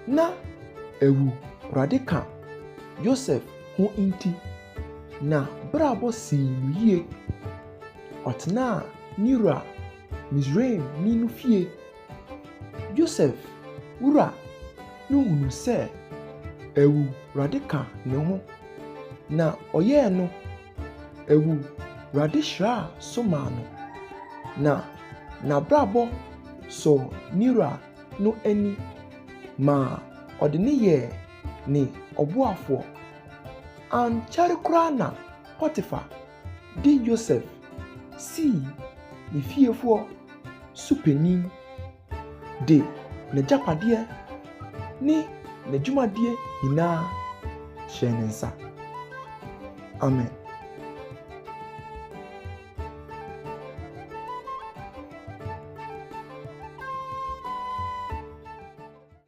na ewu Awurade ka Joseph ho inti na brabo si yie otna nira Misraim ni no fie. Joseph wura no hunu sɛ ewu Awurade ka ne ho na ɔyɛ no ewu Awurade hyira so ma no na brabo so nira no ani ma ɔde ne yɛ ne ɔboafo ankyare koraa na Potiphar di Joseph si ne fiefo supanin de n'agyapadeɛ ne n'adwumadeɛ nyinaa hyɛ ne nsa. Amen.